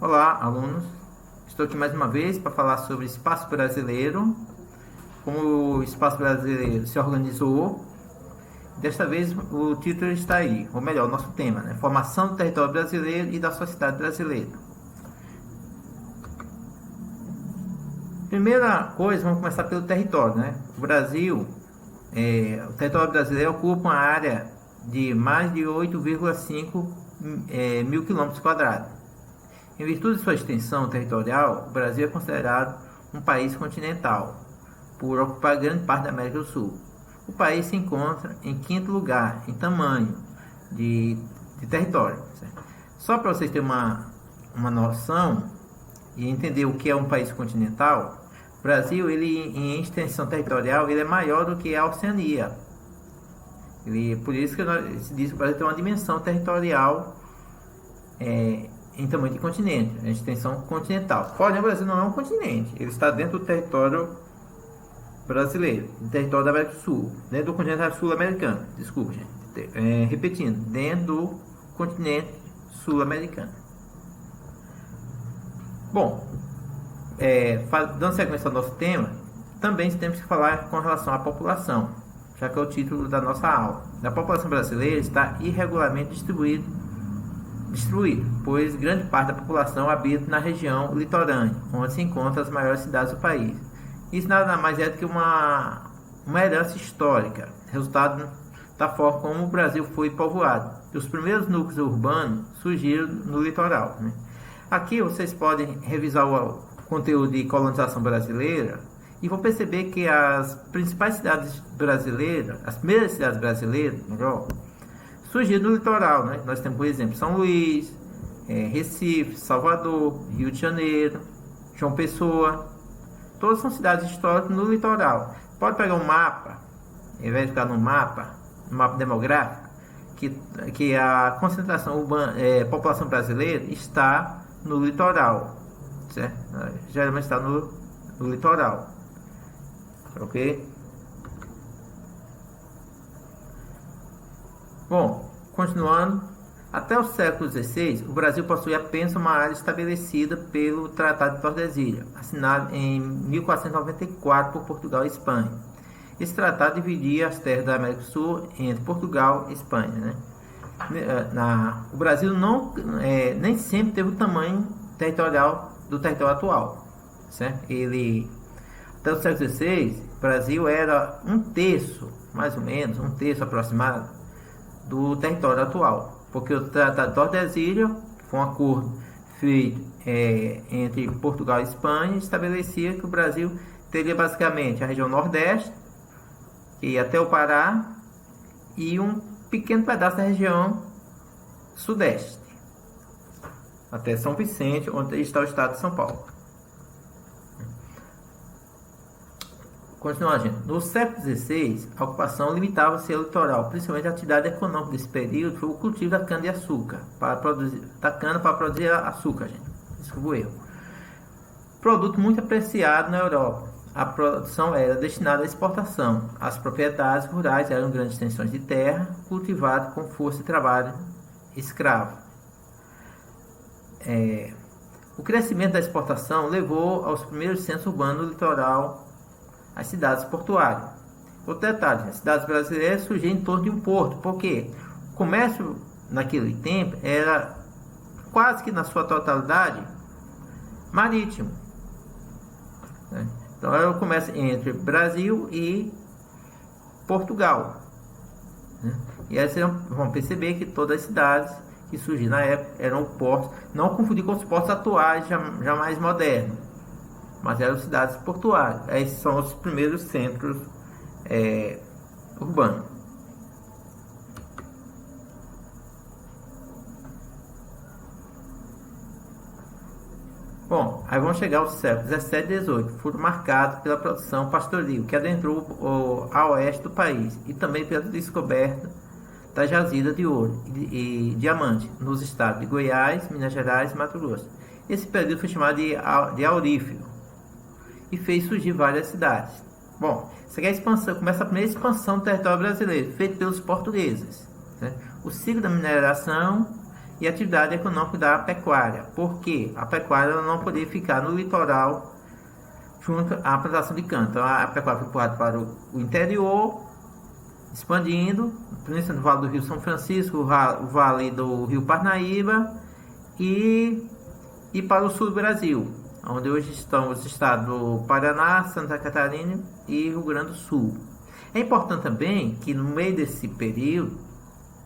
Olá, alunos. Estou aqui mais uma vez para falar sobre espaço brasileiro, como o espaço brasileiro se organizou. Desta vez o título está aí, ou melhor, o nosso tema, né? Formação do território brasileiro e da sociedade brasileira. Primeira coisa, vamos começar pelo território, né? O Brasil, o território brasileiro ocupa uma área de mais de 8,5 mil quilômetros quadrados. Em virtude de sua extensão territorial, o Brasil é considerado um país continental, por ocupar grande parte da América do Sul. O país se encontra em quinto lugar em tamanho de território. Certo? Só para vocês terem uma noção e entender o que é um país continental, o Brasil, em extensão territorial, ele é maior do que a Oceania. Por isso que se diz que o Brasil tem uma dimensão territorial em tamanho de continente, a extensão continental. Porém, o Brasil não é um continente, ele está dentro do território brasileiro, do território da América do Sul, dentro do continente sul-americano. Desculpa, gente. Repetindo, dentro do continente sul-americano. Bom, dando sequência ao nosso tema, também temos que falar com relação à população, já que é o título da nossa aula. A população brasileira está irregularmente distribuída, pois grande parte da população habita na região litorânea, onde se encontram as maiores cidades do país. Isso nada mais é do que uma herança histórica, resultado da forma como o Brasil foi povoado. Os primeiros núcleos urbanos surgiram no litoral, né? Aqui vocês podem revisar o conteúdo de colonização brasileira e vão perceber que as principais cidades brasileiras, as primeiras cidades brasileiras, melhor, surgiram no litoral, né? Nós temos, por exemplo, São Luís, Recife, Salvador, Rio de Janeiro, João Pessoa. Todas são cidades históricas no litoral. Pode pegar um mapa, ao invés de ficar no mapa demográfico, que a concentração urbana, população brasileira está no litoral, certo? Geralmente está no litoral, ok? Bom, continuando, até o século XVI, o Brasil possuía apenas uma área estabelecida pelo Tratado de Tordesilhas, assinado em 1494 por Portugal e Espanha. Esse tratado dividia as terras da América do Sul entre Portugal e Espanha, né? O Brasil nem sempre teve o tamanho territorial do território atual, certo? Até o século XVI, o Brasil era um terço, mais ou menos, um terço aproximado do território atual, porque o Tratado de Tordesilhas, que foi um acordo feito entre Portugal e Espanha, estabelecia que o Brasil teria basicamente a região Nordeste, que ia até o Pará, e um pequeno pedaço da região Sudeste, até São Vicente, onde está o estado de São Paulo. Continuando, gente. No século XVI, a ocupação limitava-se ao litoral, principalmente a atividade econômica desse período foi o cultivo da cana-de-açúcar, para produzir açúcar, gente. Desculpa o erro. Produto muito apreciado na Europa. A produção era destinada à exportação. As propriedades rurais eram grandes extensões de terra, cultivadas com força de trabalho escravo. O crescimento da exportação levou aos primeiros centros urbanos do litoral, as cidades portuárias. Outro detalhe, as cidades brasileiras surgiram em torno de um porto, porque o comércio naquele tempo era quase que na sua totalidade marítimo, né? Então era o comércio entre Brasil e Portugal, né? E aí vocês vão perceber que todas as cidades que surgiram na época eram portos, não confundir com os portos atuais, já mais modernos, mas eram cidades portuárias. Esses são os primeiros centros urbanos. Bom, aí vamos chegar aos séculos 17 e 18, foram marcados pela produção pastoril, que adentrou a oeste do país, e também pela descoberta da jazida de ouro e diamante nos estados de Goiás, Minas Gerais e Mato Grosso. Esse período foi chamado de aurífero e fez surgir várias cidades. Bom, isso aqui é a expansão, começa a primeira expansão do território brasileiro, feita pelos portugueses, né? O ciclo da mineração e atividade econômica da pecuária. Por quê? A pecuária ela não poderia ficar no litoral junto à plantação de cana. Então a pecuária foi empurrada para o interior, expandindo, principalmente no Vale do Rio São Francisco, o Vale do Rio Parnaíba e para o sul do Brasil, onde hoje estão os estados do Paraná, Santa Catarina e Rio Grande do Sul. É importante também que no meio desse período,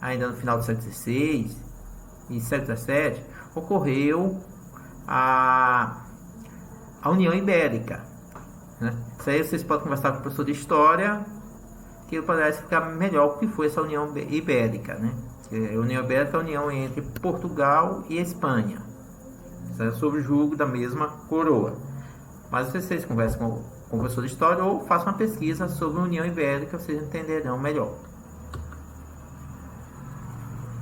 ainda no final do século XVI e século XVII, ocorreu a União Ibérica, né? Isso aí vocês podem conversar com o professor de História, que ele poderá explicar melhor o que foi essa União Ibérica, né? A União Ibérica é a união entre Portugal e Espanha, sob o jugo da mesma coroa. Mas vocês conversam com o professor de História ou façam uma pesquisa sobre a União Ibérica, vocês entenderão melhor.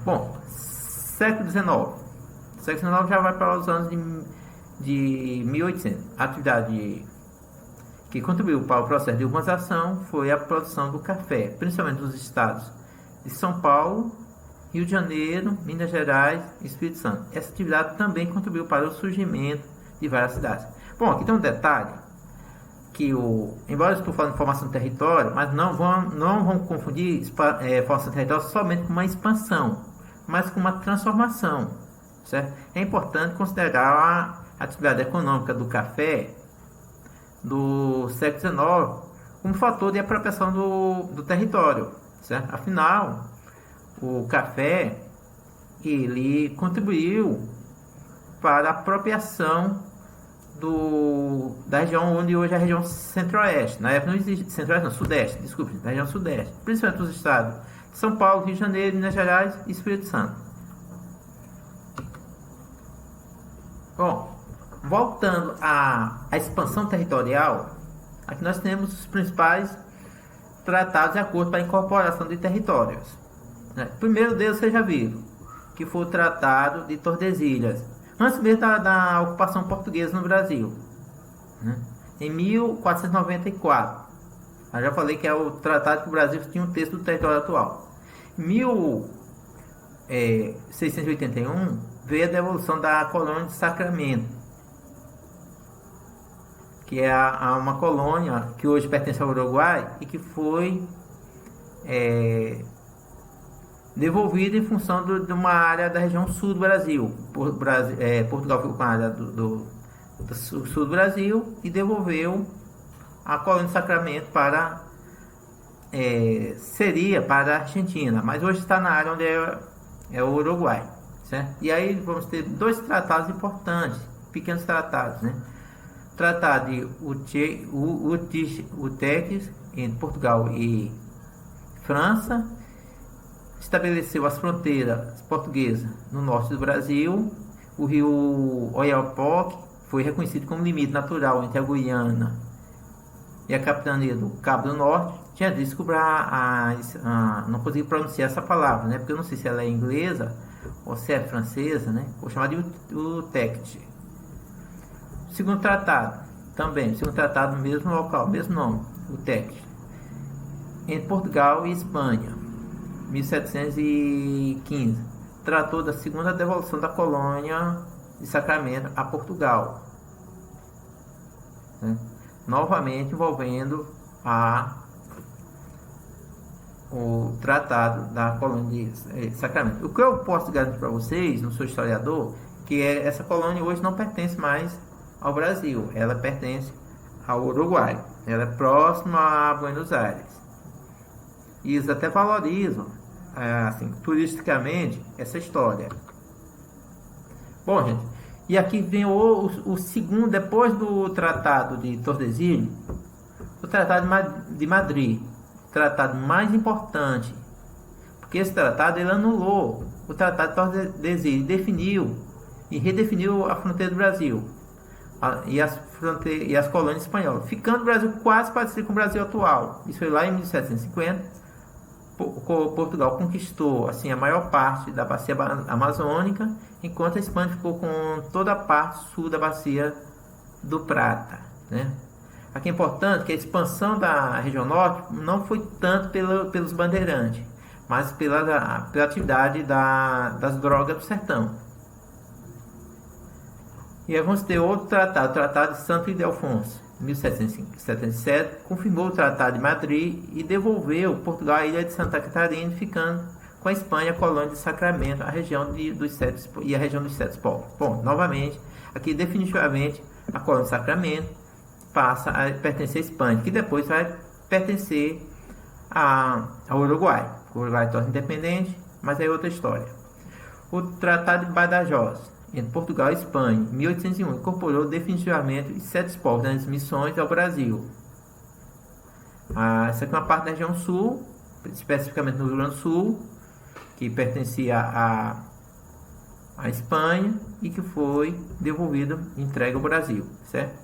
Bom, século XIX. Século XIX já vai para os anos de 1800. A atividade que contribuiu para o processo de urbanização foi a produção do café, principalmente nos estados de São Paulo, Rio de Janeiro, Minas Gerais e Espírito Santo. Essa atividade também contribuiu para o surgimento de várias cidades. Bom, aqui tem um detalhe, que embora eu estou falando de formação de território, mas não vamos confundir formação de território somente com uma expansão, mas com uma transformação, certo? É importante considerar a atividade econômica do café do século XIX como fator de apropriação do território, certo? Afinal, o café ele contribuiu para a apropriação da região onde hoje é a região centro-oeste. Na época não existe centro-oeste, não, sudeste, desculpe, da região sudeste, principalmente os estados de São Paulo, Rio de Janeiro, Minas Gerais e Espírito Santo. Bom, voltando à expansão territorial, aqui nós temos os principais tratados de acordo para a incorporação de territórios. Primeiro deles, vocês já viram, que foi o Tratado de Tordesilhas, antes mesmo da ocupação portuguesa no Brasil, né? Em 1494. Eu já falei que é o tratado que o Brasil tinha um terço do território atual. Em 1681 veio a devolução da colônia de Sacramento, que é uma colônia que hoje pertence ao Uruguai e que foi devolvida em função de uma área da região sul do Brasil. Portugal ficou com a área do sul do Brasil e devolveu a colônia de Sacramento seria para a Argentina, mas hoje está na área onde é o Uruguai, certo? E aí vamos ter dois tratados importantes, pequenos tratados, né? Tratado de Utrecht entre Portugal e França, estabeleceu as fronteiras portuguesas no norte do Brasil. O rio Oiapoque foi reconhecido como limite natural entre a Guiana e a capitania do Cabo do Norte. Tinha desculpa, não consegui pronunciar essa palavra, né? Porque eu não sei se ela é inglesa ou se é francesa, né? Vou chamar de Utrecht. Segundo tratado, no mesmo local, mesmo nome, Utrecht, entre Portugal e Espanha, 1715, tratou da segunda devolução da colônia de Sacramento a Portugal, né? Novamente envolvendo o tratado da colônia de Sacramento. O que eu posso garantir para vocês, não sou historiador, que essa colônia hoje não pertence mais ao Brasil, ela pertence ao Uruguai, ela é próxima a Buenos Aires. E eles até valorizam, assim, turisticamente, essa história. Bom, gente, e aqui vem o segundo, depois do Tratado de Tordesilhas, o Tratado de Madrid, o tratado mais importante, porque esse tratado ele anulou o Tratado de Tordesilhas, definiu e redefiniu a fronteira do Brasil e as colônias espanholas, ficando o Brasil quase parecido com o Brasil atual. Isso foi lá em 1750. Portugal conquistou assim a maior parte da bacia amazônica, enquanto a Espanha ficou com toda a parte sul da bacia do Prata, né? Aqui é importante que a expansão da região norte não foi tanto pelos bandeirantes, mas pela atividade das drogas do sertão. E aí vamos ter outro tratado, o Tratado de Santo Ildefonso, 1777, confirmou o Tratado de Madrid e devolveu Portugal à ilha de Santa Catarina, ficando com a Espanha a colônia de Sacramento, a região dos sete povos. Bom, novamente, aqui definitivamente a colônia de Sacramento passa a pertencer à Espanha, que depois vai pertencer ao Uruguai. O Uruguai torna independente, mas é outra história. O Tratado de Badajoz, entre Portugal e Espanha, em 1801, incorporou definitivamente os sete povos das missões ao Brasil. Essa aqui é uma parte da região sul, especificamente no Rio Grande do Sul, que pertencia à Espanha e que foi devolvido, entregue ao Brasil, certo?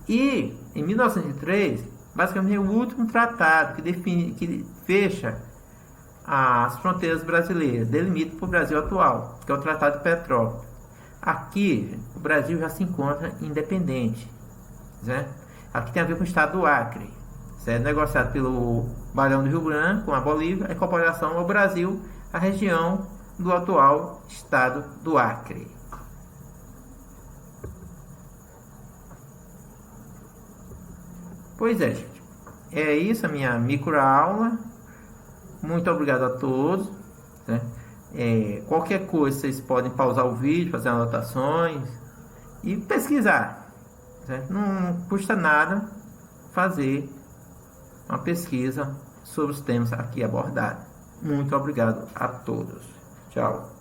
E em 1903, basicamente é o último tratado que fecha as fronteiras brasileiras, delimita para o Brasil atual, que é o Tratado de Petrópolis. Aqui, o Brasil já se encontra independente, certo? Aqui tem a ver com o estado do Acre, certo? Negociado pelo Barão do Rio Branco com a Bolívia, a incorporação ao Brasil, a região do atual estado do Acre. Pois é, gente. É isso, a minha micro aula. Muito obrigado a todos, né? Qualquer coisa vocês podem pausar o vídeo, fazer anotações e pesquisar, certo? Não custa nada fazer uma pesquisa sobre os temas aqui abordados. Muito obrigado a todos. Tchau.